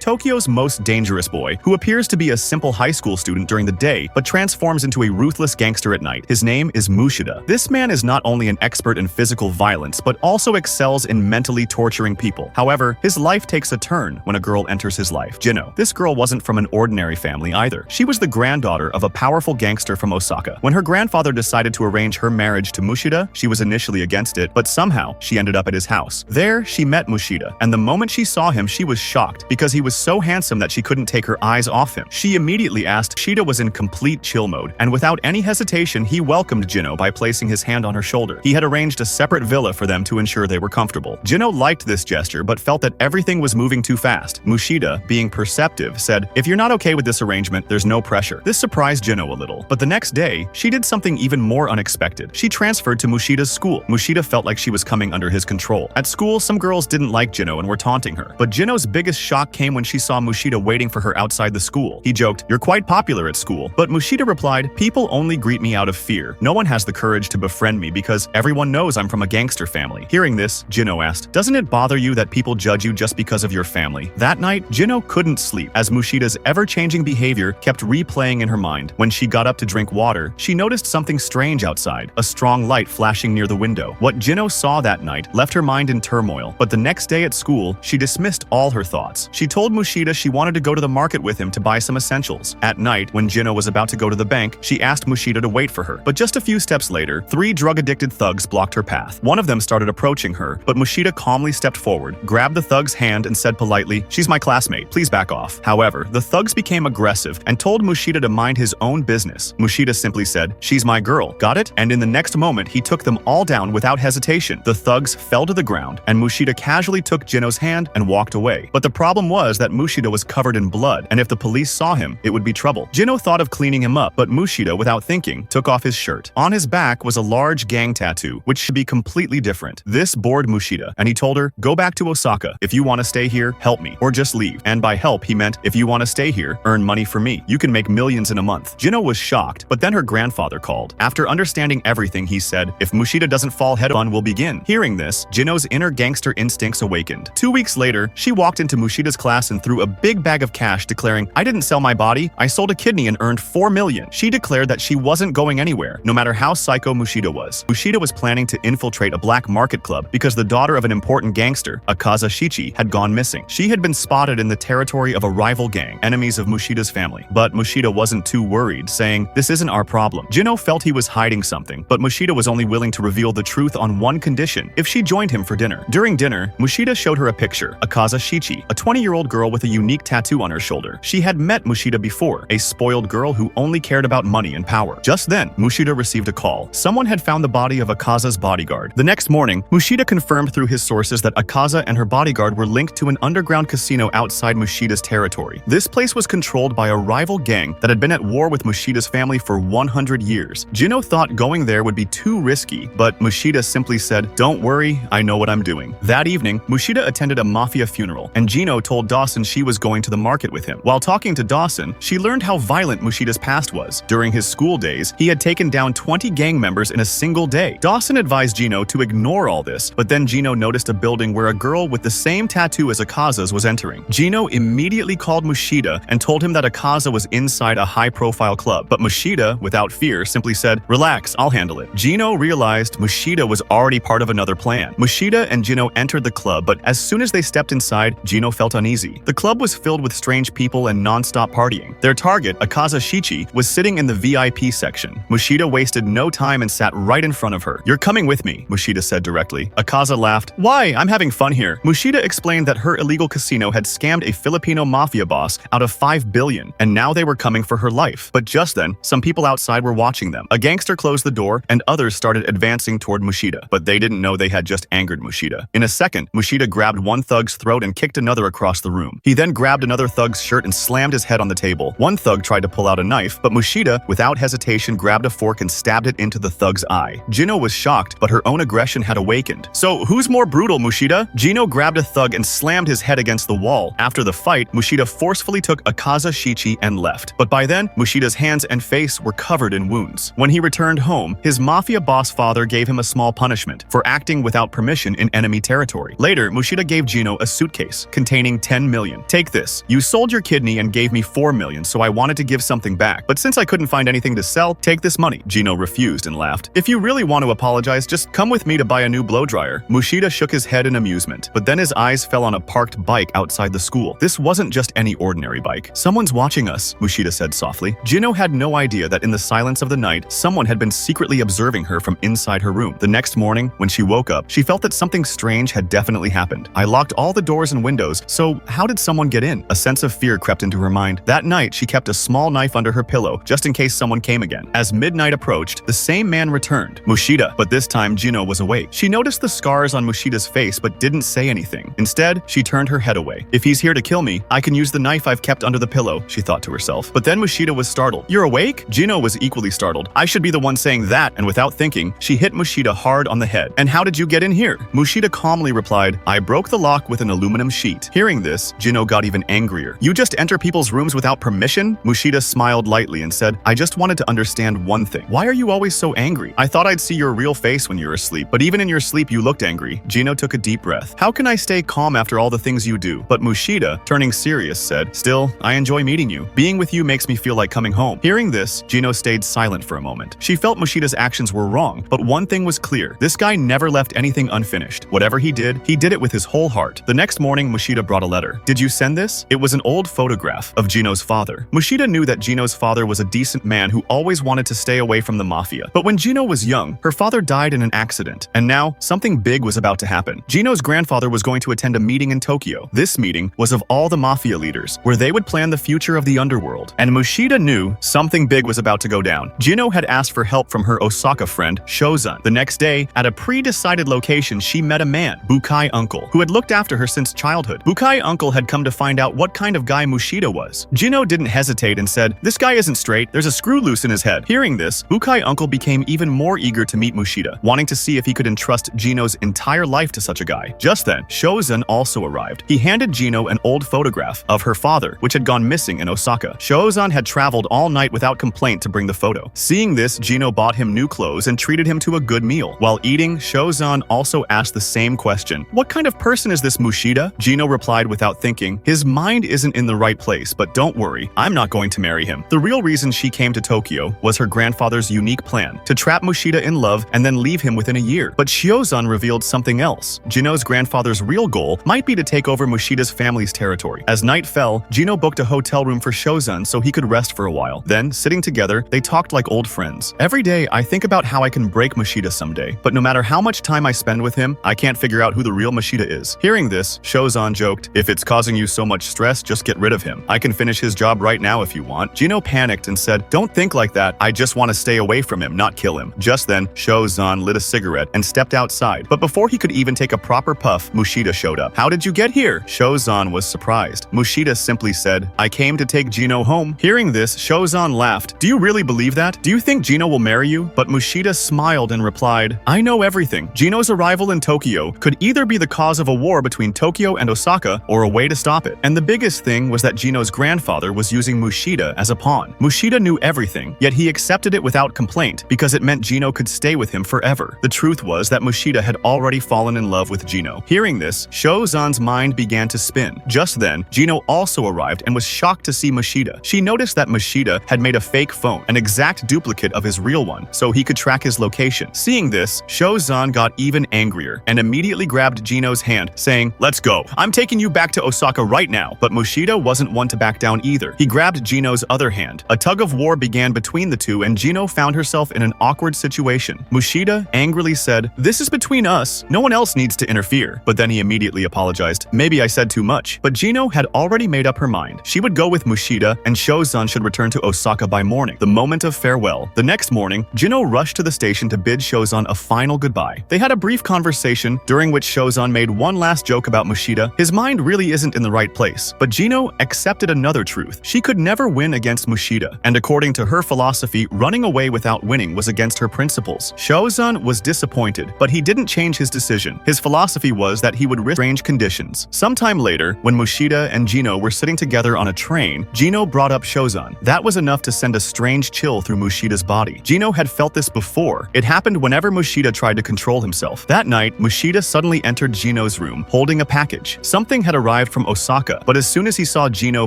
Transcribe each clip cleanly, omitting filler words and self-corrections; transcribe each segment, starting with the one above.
Tokyo's most dangerous boy, who appears to be a simple high school student during the day but transforms into a ruthless gangster at night. His name is Mushida. This man is not only an expert in physical violence but also excels in mentally torturing people. However, his life takes a turn when a girl enters his life, Jino. This girl wasn't from an ordinary family either. She was the granddaughter of a powerful gangster from Osaka. When her grandfather decided to arrange her marriage to Mushida, she was initially against it, but somehow she ended up at his house. There, she met Mushida, and the moment she saw him, she was shocked because he was so handsome that she couldn't take her eyes off him. She immediately asked. Mushida was in complete chill mode, and without any hesitation, he welcomed Jino by placing his hand on her shoulder. He had arranged a separate villa for them to ensure they were comfortable. Jino liked this gesture but felt that everything was moving too fast. Mushida, being perceptive, said, "If you're not okay with this arrangement, there's no pressure." This surprised Jino a little, but the next day, she did something even more unexpected. She transferred to Mushida's school. Mushida felt like she was coming under his control. At school, some girls didn't like Jino and were taunting her, but Jino's biggest shock came when she saw Mushida waiting for her outside the school. He joked, "You're quite popular at school," but Mushida replied, "People only greet me out of fear. No one has the courage to befriend me because everyone knows I'm from a gangster family." Hearing this, Jino asked, "Doesn't it bother you that people judge you just because of your family?" That night, Jino couldn't sleep as Mushida's ever-changing behavior kept replaying in her mind. When she got up to drink water, she noticed something strange outside, a strong light flashing near the window. What Jino saw that night left her mind in turmoil, but the next day at school, she dismissed all her thoughts. She told Mushida she wanted to go to the market with him to buy some essentials. At night, when Jino was about to go to the bank, she asked Mushida to wait for her. But just a few steps later, 3 drug-addicted thugs blocked her path. One of them started approaching her, but Mushida calmly stepped forward, grabbed the thug's hand and said politely, "She's my classmate, please back off." However, the thugs became aggressive and told Mushida to mind his own business. Mushida simply said, "She's my girl, got it?" And in the next moment, he took them all down without hesitation. The thugs fell to the ground, and Mushida casually took Jino's hand and walked away. But the problem was that Mushida was covered in blood, and if the police saw him, it would be trouble. Jino thought of cleaning him up, but Mushida, without thinking, took off his shirt. On his back was a large gang tattoo, which should be completely different. This bored Mushida, and he told her, "Go back to Osaka. If you want to stay here, help me, or just leave." And by help, he meant, if you want to stay here, earn money for me. You can make millions in a month. Jino was shocked, but then her grandfather called. After understanding everything, he said, "If Mushida doesn't fall head on, will begin." Hearing this, Jino's inner gangster instincts awakened. 2 weeks later, she walked into Mushida's class and threw a big bag of cash, declaring, "I didn't sell my body, I sold a kidney and earned 4 million. She declared that she wasn't going anywhere, no matter how psycho Mushida was. Mushida was planning to infiltrate a black market club because the daughter of an important gangster, Akaza Shichi, had gone missing. She had been spotted in the territory of a rival gang, enemies of Mushida's family. But Mushida wasn't too worried, saying, "This isn't our problem." Jino felt he was hiding something, but Mushida was only willing to reveal the truth on one condition: if she joined him for dinner. During dinner, Mushida showed her a picture, Akaza Shichi, a 20-year-old girl with a unique tattoo on her shoulder. She had met Mushida before, a spoiled girl who only cared about money and power. Just then, Mushida received a call. Someone had found the body of Akaza's bodyguard. The next morning, Mushida confirmed through his sources that Akaza and her bodyguard were linked to an underground casino outside Mushida's territory. This place was controlled by a rival gang that had been at war with Mushida's family for 100 years. Jino thought going there would be too risky, but Mushida simply said, "Don't worry, I know what I'm doing." That evening, Mushida attended a mafia funeral, and Jino told Dawson she was going to the market with him. While talking to Dawson, she learned how violent Mushida's past was. During his school days, he had taken down 20 gang members in a single day. Dawson advised Jino to ignore all this, but then Jino noticed a building where a girl with the same tattoo as Akaza's was entering. Jino immediately called Mushida and told him that Akaza was inside a high-profile club, but Mushida, without fear, simply said, "Relax, I'll handle it." Jino realized Mushida was already part of another plan. Mushida and Jino entered the club, but as soon as they stepped inside, Jino felt uneasy. The club was filled with strange people and non-stop partying. Their target, Akaza Shichi, was sitting in the VIP section. Mushida wasted no time and sat right in front of her. "You're coming with me," Mushida said directly. Akaza laughed. "Why? I'm having fun here." Mushida explained that her illegal casino had scammed a Filipino mafia boss out of 5 billion, and now they were coming for her life. But just then, some people outside were watching them. A gangster closed the door, and others started advancing toward Mushida, but they didn't know they had just angered Mushida. In a second, Mushida grabbed one thug's throat and kicked another across the room. He then grabbed another thug's shirt and slammed his head on the table. One thug tried to pull out a knife, but Mushida, without hesitation, grabbed a fork and stabbed it into the thug's eye. Jino was shocked, but her own aggression had awakened. "So who's more brutal, Mushida?" Jino grabbed a thug and slammed his head against the wall. After the fight, Mushida forcefully took Akaza Shichi and left. But by then, Mushida's hands and face were covered in wounds. When he returned home, his mafia boss father gave him a small punishment for acting without permission in enemy territory. Later, Mushida gave Jino a suitcase containing 10 million. Take this. You sold your kidney and gave me 4 million, so I wanted to give something back. But since I couldn't find anything to sell, take this money. Gino refused and laughed. If you really want to apologize, just come with me to buy a new blow dryer. Mushida shook his head in amusement, but then his eyes fell on a parked bike outside the school. This wasn't just any ordinary bike. Someone's watching us, Mushida said softly. Gino had no idea that in the silence of the night, someone had been secretly observing her from inside her room. The next morning, when she woke up, she felt that something strange had definitely happened. I locked all the doors and windows, so how did someone get in? A sense of fear crept into her mind. That night, she kept a small knife under her pillow, just in case someone came again. As midnight approached, the same man returned, Mushida, but this time Gino was awake. She noticed the scars on Mushida's face but didn't say anything. Instead, she turned her head away. If he's here to kill me, I can use the knife I've kept under the pillow, she thought to herself. But then Mushida was startled. You're awake? Gino was equally startled. I should be the one saying that, and without thinking, she hit Mushida hard on the head. And how did you get in here? Mushida calmly replied, I broke the lock with an aluminum sheet. Hearing this, Gino got even angrier. You just enter people's rooms without permission? Mushida smiled lightly and said, I just wanted to understand one thing. Why are you always so angry? I thought I'd see your real face when you're asleep, but even in your sleep you looked angry. Gino took a deep breath. How can I stay calm after all the things you do? But Mushida, turning serious, said, Still, I enjoy meeting you. Being with you makes me feel like coming home. Hearing this, Gino stayed silent for a moment. She felt Mushida's actions were wrong, but one thing was clear. This guy never left anything unfinished. Whatever he did it with his whole heart. The next morning, Mushida brought a letter. Did you send this? It was an old photograph of Gino's father. Mushida knew that Gino's father was a decent man who always wanted to stay away from the mafia. But when Gino was young, her father died in an accident. And now, something big was about to happen. Gino's grandfather was going to attend a meeting in Tokyo. This meeting was of all the mafia leaders, where they would plan the future of the underworld. And Mushida knew something big was about to go down. Gino had asked for help from her Osaka friend, Shozan. The next day, at a pre-decided location, she met a man, Bukai Uncle, who had looked after her since childhood. Bukai Uncle had come to find out what kind of guy Mushida was. Gino didn't hesitate and said, This guy isn't straight, there's a screw loose in his head. Hearing this, Bukai Uncle became even more eager to meet Mushida, wanting to see if he could entrust Gino's entire life to such a guy. Just then, Shozan also arrived. He handed Gino an old photograph of her father, which had gone missing in Osaka. Shozan had traveled all night without complaint to bring the photo. Seeing this, Gino bought him new clothes and treated him to a good meal. While eating, Shozan also asked the same question. What kind of person is this Mushida? Gino replied without thinking, His mind isn't in the right place, but don't worry, I'm not going to marry him. The real reason she came to Tokyo was her grandfather's unique plan, to trap Mushida in love and then leave him within a year. But Shozan revealed something else. Gino's grandfather's real goal might be to take over Mushida's family's territory. As night fell, Gino booked a hotel room for Shozan so he could rest for a while. Then, sitting together, they talked like old friends. Every day, I think about how I can break Mushida someday, but no matter how much time I spend with him, I can't figure out who the real Mushida is. Hearing this, Shozan joked, If it's causing you so much stress, just get rid of him. I can finish his job right now if you want. Gino panicked and said, Don't think like that. I just want to stay away from him, not kill him. Just then, Shozan lit a cigarette and stepped outside. But before he could even take a proper puff, Mushida showed up. How did you get here? Shozan was surprised. Mushida simply said, I came to take Gino home. Hearing this, Shozan laughed. Do you really believe that? Do you think Gino will marry you? But Mushida smiled and replied, I know everything. Gino's arrival in Tokyo could either be the cause of a war between Tokyo and Osaka or a way to stop it. And the biggest thing was that Gino's grandfather was using Mushida as a pawn. Mushida knew everything, yet he accepted it without complaint because it meant Gino could stay with him forever. The truth was that Mushida had already fallen in love with Gino. Hearing this, Shozan's mind began to spin. Just then, Gino also arrived and was shocked to see Mushida. She noticed that Mushida had made a fake phone, an exact duplicate of his real one, so he could track his location. Seeing this, Shozan got even angrier and immediately grabbed Gino's hand, saying, Let's go. I'm taking you back to Osaka right now. But Mushida wasn't one to back down either. He grabbed Gino's other hand. A tug of war began between the two and Gino found herself in an awkward situation. Mushida angrily said, This is between us. No one else needs to interfere. But then he immediately apologized. Maybe I said too much. But Gino had already made up her mind. She would go with Mushida and Shozan should return to Osaka by morning, the moment of farewell. The next morning, Gino rushed to the station to bid Shozan a final goodbye. They had a brief conversation during which Shozan made one last joke about Mushida. His mind really isn't in the right place. But Gino accepted another truth. She could never win against Mushida, and according to her philosophy, running away without winning was against her principles. Shozan was disappointed, but he didn't change his decision. His philosophy was that he would risk strange conditions. Sometime later, when Mushida and Gino were sitting together on a train, Gino brought up Shozan. That was enough to send a strange chill through Mushida's body. Gino had felt this before. It happened whenever Mushida tried to control himself. That night, Mushida suddenly entered Gino's room, holding a package. Something had arrived arrived from Osaka, but as soon as he saw Gino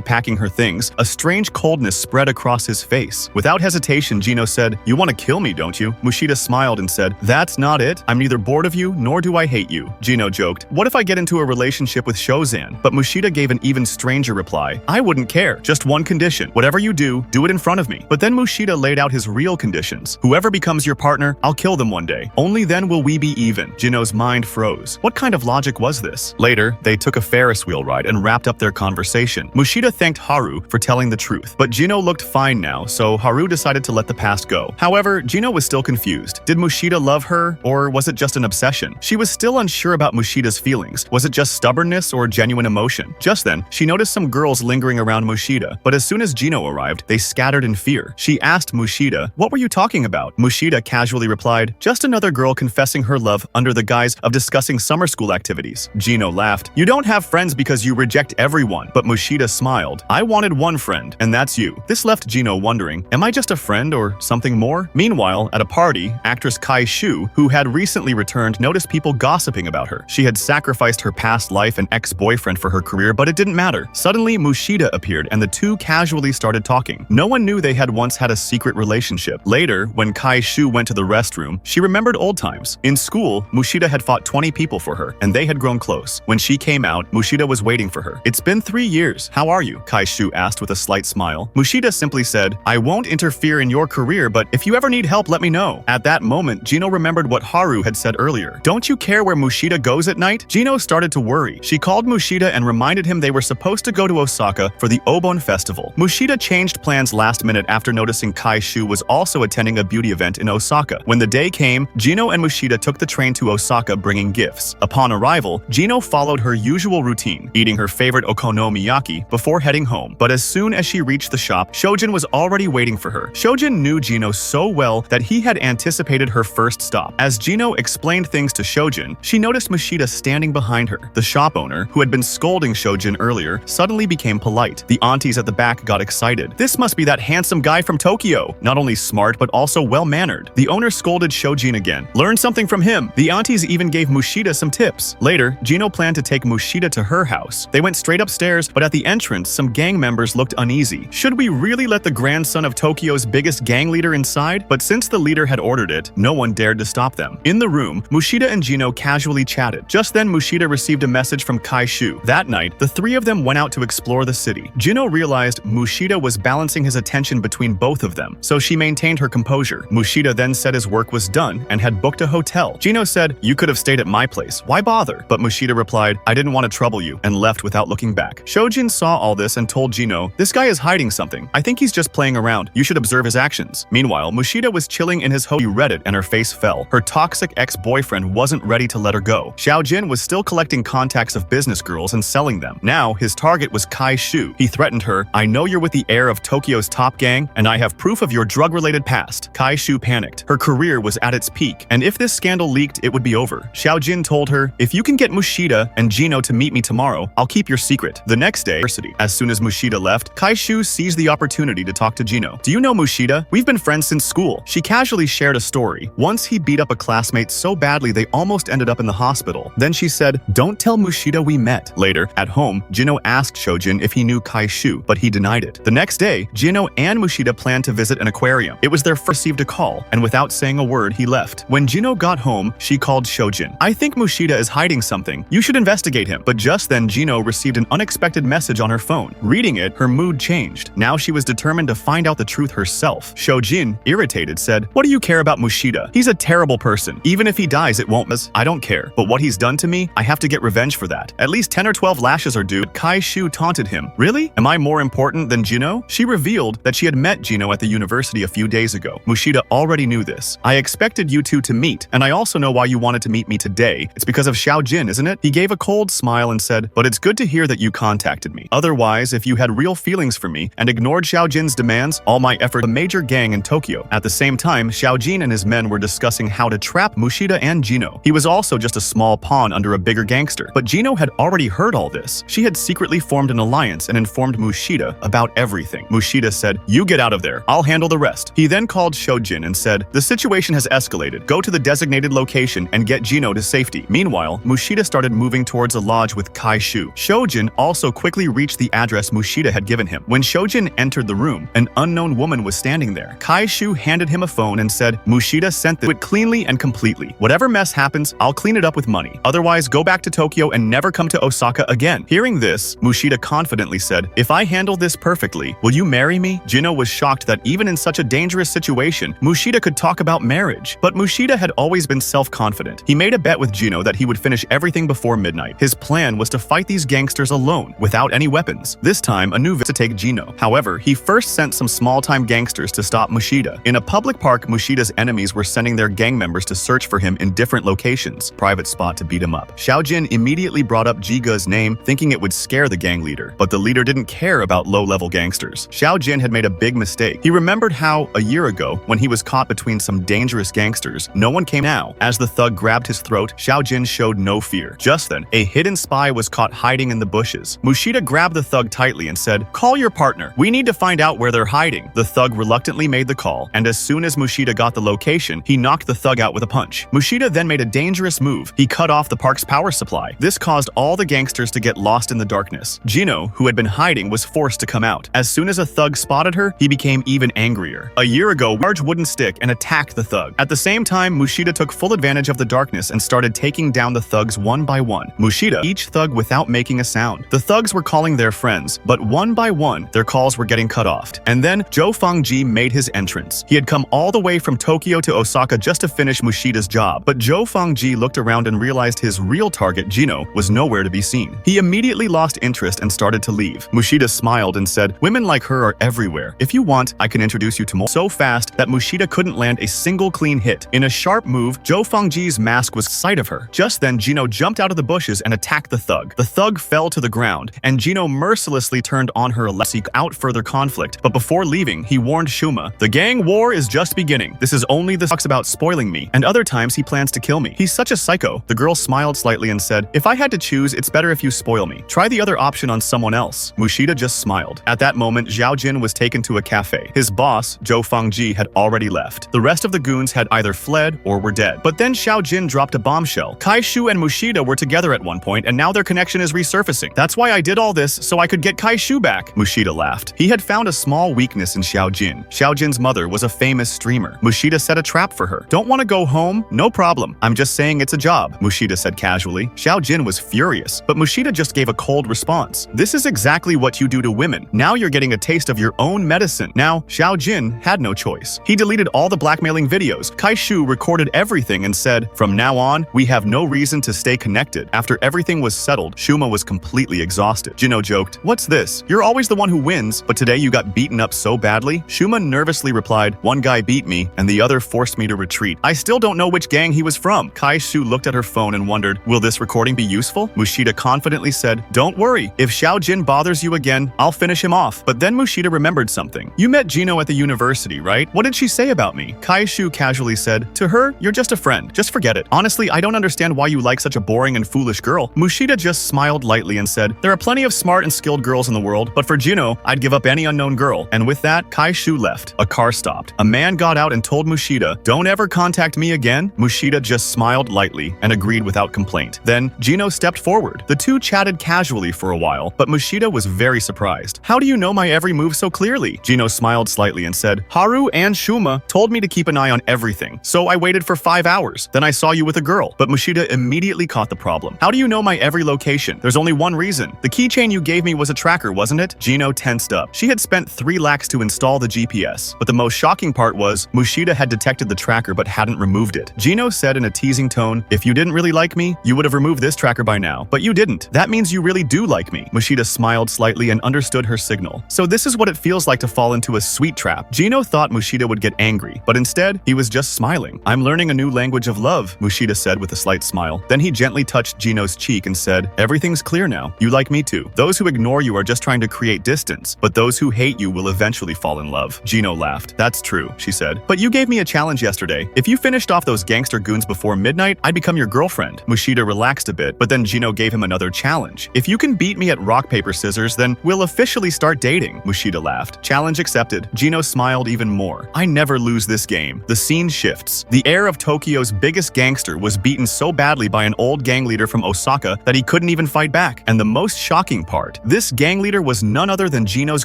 packing her things, a strange coldness spread across his face. Without hesitation, Gino said, "You want to kill me, don't you?" Mushida smiled and said, "That's not it. I'm neither bored of you, nor do I hate you." Gino joked, "What if I get into a relationship with Shozan?" But Mushida gave an even stranger reply, "I wouldn't care. Just one condition. Whatever you do it in front of me." But then Mushida laid out his real conditions. "Whoever becomes your partner, I'll kill them one day. Only then will we be even." Gino's mind froze. What kind of logic was this? Later, they took a Ferris wheel ride and wrapped up their conversation. Mushida thanked Haru for telling the truth, but Gino looked fine now, so Haru decided to let the past go. However, Gino was still confused. Did Mushida love her, or was it just an obsession? She was still unsure about Mushida's feelings. Was it just stubbornness or genuine emotion? Just then, she noticed some girls lingering around Mushida, but as soon as Gino arrived, they scattered in fear. She asked Mushida, "What were you talking about?" Mushida casually replied, "Just another girl confessing her love under the guise of discussing summer school activities." Gino laughed. "You don't have friends because you reject everyone." But Mushida smiled. "I wanted one friend, and that's you." This left Gino wondering, am I just a friend or something more? Meanwhile, at a party, actress Kai Shu, who had recently returned, noticed people gossiping about her. She had sacrificed her past life and ex-boyfriend for her career, but it didn't matter. Suddenly, Mushida appeared, and the two casually started talking. No one knew they had once had a secret relationship. Later, when Kai Shu went to the restroom, she remembered old times. In school, Mushida had fought 20 people for her, and they had grown close. When she came out, Mushida was waiting for her. "It's been 3 years. How are you?" Kai Shu asked with a slight smile. Mushida simply said, "I won't interfere in your career, but if you ever need help, let me know." At that moment, Gino remembered what Haru had said earlier. "Don't you care where Mushida goes at night?" Gino started to worry. She called Mushida and reminded him they were supposed to go to Osaka for the Obon festival. Mushida changed plans last minute after noticing Kai Shu was also attending a beauty event in Osaka. When the day came, Gino and Mushida took the train to Osaka bringing gifts. Upon arrival, Gino followed her usual routine, eating her favorite okonomiyaki before heading home. But as soon as she reached the shop, Shojin was already waiting for her. Shojin knew Gino so well that he had anticipated her first stop. As Gino explained things to Shojin, she noticed Mushida standing behind her. The shop owner, who had been scolding Shojin earlier, suddenly became polite. The aunties at the back got excited. "This must be that handsome guy from Tokyo. Not only smart, but also well-mannered." The owner scolded Shojin again. "Learn something from him." The aunties even gave Mushida some tips. Later, Gino planned to take Mushida to her house. They went straight upstairs, but at the entrance, some gang members looked uneasy. Should we really let the grandson of Tokyo's biggest gang leader inside? But since the leader had ordered it, no one dared to stop them. In the room, Mushida and Gino casually chatted. Just then, Mushida received a message from Kai Shu. That night, the three of them went out to explore the city. Gino realized Mushida was balancing his attention between both of them, so she maintained her composure. Mushida then said his work was done and had booked a hotel. Gino said, "You could have stayed at my place. Why bother?" But Mushida replied, "I didn't want to trouble you," and left without looking back. Shojin saw all this and told Gino, "This guy is hiding something. I think he's just playing around. You should observe his actions." Meanwhile, Mushida was chilling in his hotel. She read it and her face fell. Her toxic ex-boyfriend wasn't ready to let her go. Xiaojin was still collecting contacts of business girls and selling them. Now, his target was Kai Shu. He threatened her, "I know you're with the heir of Tokyo's top gang, and I have proof of your drug-related past." Kai Shu panicked. Her career was at its peak, and if this scandal leaked, it would be over. Xiaojin told her, "If you can get Mushida and Gino to meet me tomorrow, I'll keep your secret." The next day, as soon as Mushida left, Kai Shu seized the opportunity to talk to Gino. "Do you know Mushida? We've been friends since school." She casually shared a story. Once he beat up a classmate so badly they almost ended up in the hospital. Then she said, "Don't tell Mushida we met." Later, at home, Gino asked Shojin if he knew Kai Shu, but he denied it. The next day, Gino and Mushida planned to visit an aquarium. It was their first received a call, and without saying a word, he left. When Gino got home, she called Shojin. "I think Mushida is hiding something. You should investigate him." But just then, Gino received an unexpected message on her phone. Reading it, her mood changed. Now she was determined to find out the truth herself. Shojin, irritated, said, "What do you care about Mushida? He's a terrible person. Even if he dies, it won't miss. I don't care. But what he's done to me, I have to get revenge for that. At least 10 or 12 lashes are due." Kai Shu taunted him. "Really? Am I more important than Gino?" She revealed that she had met Gino at the university a few days ago. Mushida already knew this. "I expected you two to meet, and I also know why you wanted to meet me today. It's because of Xiaojin, isn't it?" He gave a cold smile and said, "But it's good to hear that you contacted me. Otherwise, if you had real feelings for me and ignored Xiaojin's demands, all my effort, a major gang in Tokyo." At the same time, Xiaojin and his men were discussing how to trap Mushida and Gino. He was also just a small pawn under a bigger gangster. But Gino had already heard all this. She had secretly formed an alliance and informed Mushida about everything. Mushida said, "You get out of there. I'll handle the rest." He then called Shojin and said, "The situation has escalated. Go to the designated location and get Gino to safety." Meanwhile, Mushida started moving towards a lodge with Kai Kai-shu. Shojin also quickly reached the address Mushida had given him. When Shojin entered the room, an unknown woman was standing there. Kai-shu handed him a phone and said, "Mushida sent it cleanly and completely. Whatever mess happens, I'll clean it up with money. Otherwise, go back to Tokyo and never come to Osaka again." Hearing this, Mushida confidently said, "If I handle this perfectly, will you marry me?" Jino was shocked that even in such a dangerous situation, Mushida could talk about marriage. But Mushida had always been self-confident. He made a bet with Jino that he would finish everything before midnight. His plan was to fight these gangsters alone, without any weapons. This time, a new visit to take Jino. However, he first sent some small-time gangsters to stop Mushida. In a public park, Mushida's enemies were sending their gang members to search for him in different locations, private spot to beat him up. Xiaojin immediately brought up Jiga's name, thinking it would scare the gang leader. But the leader didn't care about low-level gangsters. Xiaojin had made a big mistake. He remembered how, a year ago, when he was caught between some dangerous gangsters, no one came now. As the thug grabbed his throat, Xiaojin showed no fear. Just then, a hidden spy was caught hiding in the bushes. Mushida grabbed the thug tightly and said, "Call your partner. We need to find out where they're hiding." The thug reluctantly made the call, and as soon as Mushida got the location, he knocked the thug out with a punch. Mushida then made a dangerous move. He cut off the park's power supply. This caused all the gangsters to get lost in the darkness. Jino, who had been hiding, was forced to come out. As soon as a thug spotted her, he became even angrier. A year ago, large wooden stick and attacked the thug. At the same time, Mushida took full advantage of the darkness and started taking down the thugs one by one. Mushida, each thug without making a sound. The thugs were calling their friends, but one by one, their calls were getting cut off. And then, Zhou Fangji made his entrance. He had come all the way from Tokyo to Osaka just to finish Mushida's job. But Zhou Fangji looked around and realized his real target, Jino, was nowhere to be seen. He immediately lost interest and started to leave. Mushida smiled and said, "Women like her are everywhere. If you want, I can introduce you to more." So fast that Mushida couldn't land a single clean hit. In a sharp move, Zhou Fangji's mask was sight of her. Just then, Jino jumped out of the bushes and attacked the thug. The thug fell to the ground, and Jino mercilessly turned on her to seek out further conflict. But before leaving, he warned Shuma, "The gang war is just beginning. This is only the talks about spoiling me, and other times he plans to kill me. He's such a psycho." The girl smiled slightly and said, "If I had to choose, it's better if you spoil me. Try the other option on someone else." Mushida just smiled. At that moment, Xiaojin was taken to a cafe. His boss, Zhou Fangji, had already left. The rest of the goons had either fled or were dead. But then Xiaojin dropped a bombshell. Kai-shu and Mushida were together at one point, and now their connection is resurfacing. "That's why I did all this, so I could get Kai-shu back," Mushida laughed. He had found a small weakness in Xiaojin. Xiaojin's mother was a famous streamer. Mushida set a trap for her. "Don't want to go home? No problem. I'm just saying it's a job," Mushida said casually. Xiaojin was furious, but Mushida just gave a cold response. "This is exactly what you do to women. Now you're getting a taste of your own medicine." Now, Xiaojin had no choice. He deleted all the blackmailing videos. Kai-shu recorded everything and said, "From now on, we have no reason to stay connected." After everything was settled, Shuma was completely exhausted. Jino joked, "What's this? You're always the one who wins, but today you got beaten up so badly?" Shuma nervously replied, "One guy beat me, and the other forced me to retreat. I still don't know which gang he was from." Kai-shu looked at her phone and wondered, "Will this recording be useful?" Mushida confidently said, "Don't worry. If Xiaojin bothers you again, I'll finish him off." But then Mushida remembered something. "You met Jino at the university, right? What did she say about me?" Kai-shu casually said, "To her, you're just a friend. Just forget it. Honestly, I don't understand why you like such a boring and foolish girl." Mushida just smiled lightly and said, "There are plenty of smart and skilled girls in the world, but for Jino, I'd give up any unknown girl." And with that, Kai-shu left. A car stopped. A man got out and told Mushida, "Don't ever contact me again." Mushida just smiled lightly and agreed without complaint. Then, Jino stepped forward. The two chatted casually for a while, but Mushida was very surprised. "How do you know my every move so clearly?" Jino smiled slightly and said, "Haru and Shuma told me to keep an eye on everything, so I waited for 5 hours. Then I saw you with a girl." But Mushida immediately caught the problem. "How do you know my every location? There's only one reason. The keychain you gave me was a tracker, wasn't it?" Jino tensed up. She had spent 3 lakhs to install the GPS, but the most shocking part was Mushida had detected the tracker but hadn't removed it. Jino said in a teasing tone, "If you didn't really like me, you would have removed this tracker by now, but you didn't. That means you really do like me." Mushida smiled slightly and understood her signal. "So this is what it feels like to fall into a sweet trap." Jino thought Mushida would get angry, but instead, he was just smiling. "I'm learning a new language of love," Mushida said with a slight smile. Then he gently touched Jino's cheek and said, "Everything's clear now. You like me too. Those who ignore you are just trying to create distance, but those who hate you will eventually fall in love." Jino laughed. "That's true," she said. "But you gave me a challenge yesterday. If you finished off those gangster goons before midnight, I'd become your girlfriend." Mushida relaxed a bit, but then Jino gave him another challenge. "If you can beat me at rock, paper, scissors, then we'll officially start dating." Mushida laughed. Challenge accepted. Jino smiled even more. "I never lose this game." The scene shifts. The heir of Tokyo's biggest gangster was beaten so badly by an old gang leader from Osaka that he couldn't didn't even fight back. And the most shocking part, this gang leader was none other than Jino's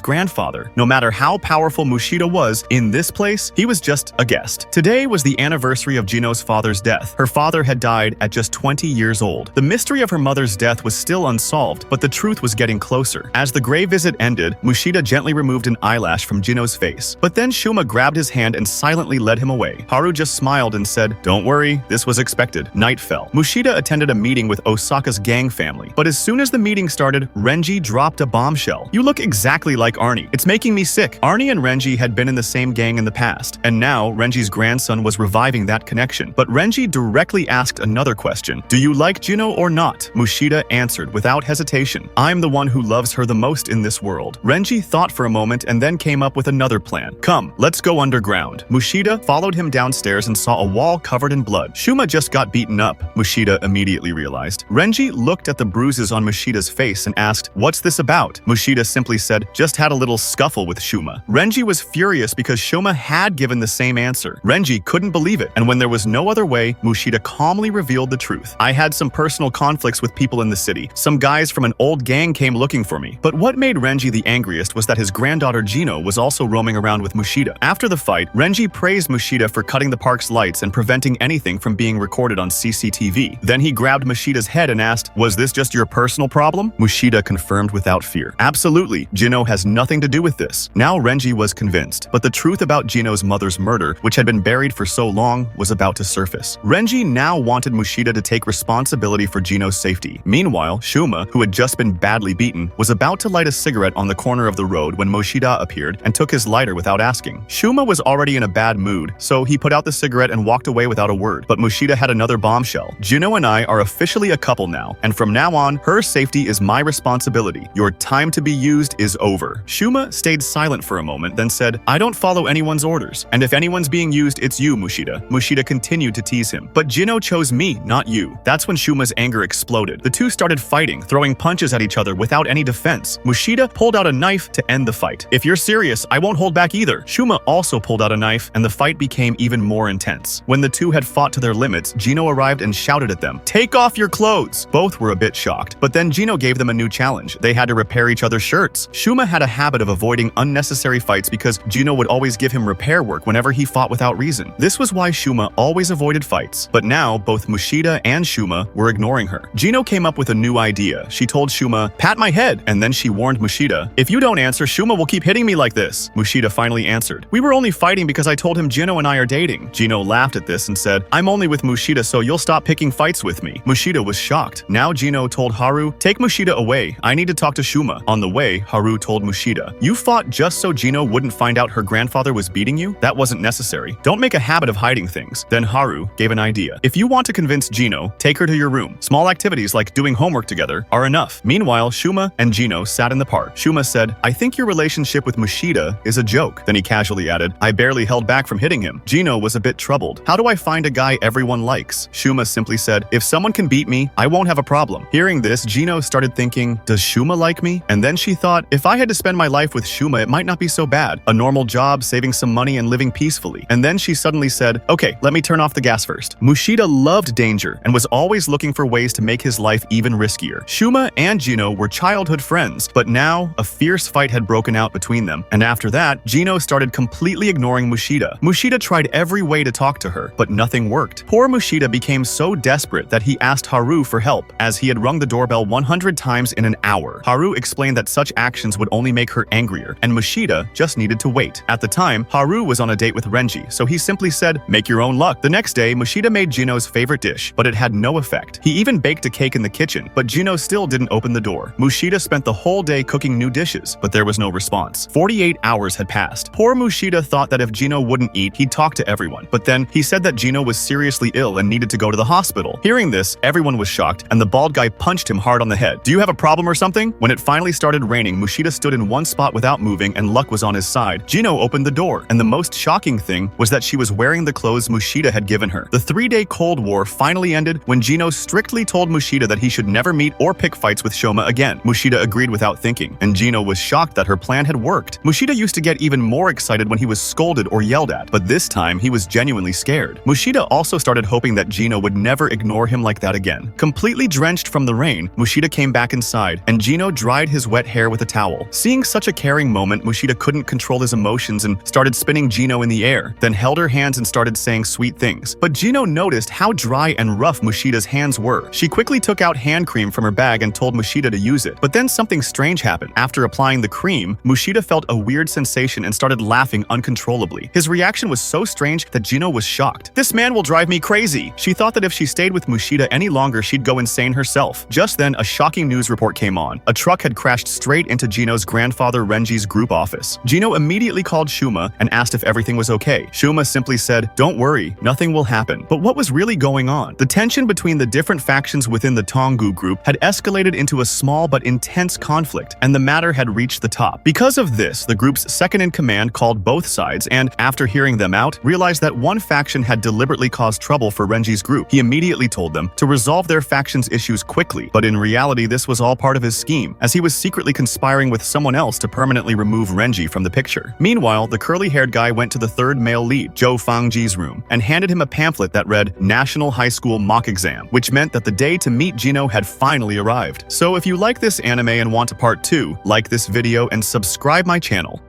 grandfather. No matter how powerful Mushida was, in this place, he was just a guest. Today was the anniversary of Jino's father's death. Her father had died at just 20 years old. The mystery of her mother's death was still unsolved, but the truth was getting closer. As the grave visit ended, Mushida gently removed an eyelash from Jino's face. But then Shuma grabbed his hand and silently led him away. Haru just smiled and said, "Don't worry, this was expected." Night fell. Mushida attended a meeting with Osaka's gang family. But as soon as the meeting started, Renji dropped a bombshell. "You look exactly like Arnie. It's making me sick." Arnie and Renji had been in the same gang in the past, and now Renji's grandson was reviving that connection. But Renji directly asked another question. "Do you like Jino or not?" Mushida answered without hesitation, "I'm the one who loves her the most in this world." Renji thought for a moment and then came up with another plan. "Come, let's go underground." Mushida followed him downstairs and saw a wall covered in blood. Shuma just got beaten up, Mushida immediately realized. Renji looked at the bruises on Mushida's face and asked, "What's this about?" Mushida simply said, "Just had a little scuffle with Shuma." Renji was furious because Shuma had given the same answer. Renji couldn't believe it, and when there was no other way, Mushida calmly revealed the truth. "I had some personal conflicts with people in the city. Some guys from an old gang came looking for me." But what made Renji the angriest was that his granddaughter Jino was also roaming around with Mushida. After the fight, Renji praised Mushida for cutting the park's lights and preventing anything from being recorded on CCTV. Then he grabbed Mushida's head and asked, "Was this just your personal problem?" Mushida confirmed without fear, "Absolutely, Jino has nothing to do with this." Now Renji was convinced, but the truth about Jino's mother's murder, which had been buried for so long, was about to surface. Renji now wanted Mushida to take responsibility for Jino's safety. Meanwhile, Shuma, who had just been badly beaten, was about to light a cigarette on the corner of the road when Mushida appeared and took his lighter without asking. Shuma was already in a bad mood, so he put out the cigarette and walked away without a word. But Mushida had another bombshell. "Jino and I are officially a couple now, and from now on, her safety is my responsibility. Your time to be used is over." Shuma stayed silent for a moment, then said, "I don't follow anyone's orders, and if anyone's being used, it's you, Mushida." Mushida continued to tease him. "But Jino chose me, not you." That's when Shuma's anger exploded. The two started fighting, throwing punches at each other without any defense. Mushida pulled out a knife to end the fight. "If you're serious, I won't hold back either." Shuma also pulled out a knife, and the fight became even more intense. When the two had fought to their limits, Jino arrived and shouted at them, "Take off your clothes!" Both were a bit shocked, but then Jino gave them a new challenge. They had to repair each other's shirts. Shuma had a habit of avoiding unnecessary fights because Jino would always give him repair work whenever he fought without reason. This was why Shuma always avoided fights. But now, both Mushida and Shuma were ignoring her. Jino came up with a new idea. She told Shuma, "Pat my head," and then she warned Mushida, "If you don't answer, Shuma will keep hitting me like this." Mushida finally answered, "We were only fighting because I told him Jino and I are dating." Jino laughed at this and said, "I'm only with Mushida, so you'll stop picking fights with me." Mushida was shocked. Now Jino told Haru, "Take Mushida away. I need to talk to Shuma." On the way, Haru told Mushida, "You fought just so Jino wouldn't find out her grandfather was beating you? That wasn't necessary. Don't make a habit of hiding things." Then Haru gave an idea. "If you want to convince Jino, take her to your room. Small activities like doing homework together are enough." Meanwhile, Shuma and Jino sat in the park. Shuma said, "I think your relationship with Mushida is a joke." Then he casually added, "I barely held back from hitting him." Jino was a bit troubled. "How do I find a guy everyone likes?" Shuma simply said, "If someone can beat me, I won't have a problem." Hearing this, Jino started thinking, does Shuma like me? And then she thought, if I had to spend my life with Shuma, it might not be so bad. A normal job, saving some money, and living peacefully. And then she suddenly said, "Okay, let me turn off the gas first." Mushida loved danger and was always looking for ways to make his life even riskier. Shuma and Jino were childhood friends, but now a fierce fight had broken out between them. And after that, Jino started completely ignoring Mushida. Mushida tried every way to talk to her, but nothing worked. Poor Mushida became so desperate that he asked Haru for help, as he had rung the doorbell 100 times in an hour. Haru explained that such actions would only make her angrier, and Mushida just needed to wait. At the time, Haru was on a date with Renji, so he simply said, "Make your own luck." The next day, Mushida made Jino's favorite dish, but it had no effect. He even baked a cake in the kitchen, but Jino still didn't open the door. Mushida spent the whole day cooking new dishes, but there was no response. 48 hours had passed. Poor Mushida thought that if Jino wouldn't eat, he'd talk to everyone, but then he said that Jino was seriously ill and needed to go to the hospital. Hearing this, everyone was shocked, and the bald guy punched him hard on the head. "Do you have a problem or something?" When it finally started raining, Mushida stood in one spot without moving, and luck was on his side. Jino opened the door, and the most shocking thing was that she was wearing the clothes Mushida had given her. The 3-day Cold War finally ended when Jino strictly told Mushida that he should never meet or pick fights with Shoma again. Mushida agreed without thinking, and Jino was shocked that her plan had worked. Mushida used to get even more excited when he was scolded or yelled at, but this time he was genuinely scared. Mushida also started hoping that Jino would never ignore him like that again. Completely drenched from the rain, Mushida came back inside, and Gino dried his wet hair with a towel. Seeing such a caring moment, Mushida couldn't control his emotions and started spinning Gino in the air, then held her hands and started saying sweet things. But Gino noticed how dry and rough Mushida's hands were. She quickly took out hand cream from her bag and told Mushida to use it. But then something strange happened. After applying the cream, Mushida felt a weird sensation and started laughing uncontrollably. His reaction was so strange that Gino was shocked. "This man will drive me crazy." She thought that if she stayed with Mushida any longer, she'd go insane herself. Just then, a shocking news report came on. A truck had crashed straight into Gino's grandfather Renji's group office. Gino immediately called Shuma and asked if everything was okay. Shuma simply said, "Don't worry, nothing will happen." But what was really going on? The tension between the different factions within the Tongu group had escalated into a small but intense conflict, and the matter had reached the top. Because of this, the group's second-in-command called both sides and, after hearing them out, realized that one faction had deliberately caused trouble for Renji's group. He immediately told them to resolve their faction's issues quickly, but in reality this was all part of his scheme, as he was secretly conspiring with someone else to permanently remove Renji from the picture. Meanwhile, the curly-haired guy went to the third male lead, Zhou Fangji's room, and handed him a pamphlet that read National High School Mock Exam, which meant that the day to meet Gino had finally arrived. So if you like this anime and want a part 2, like this video and subscribe my channel.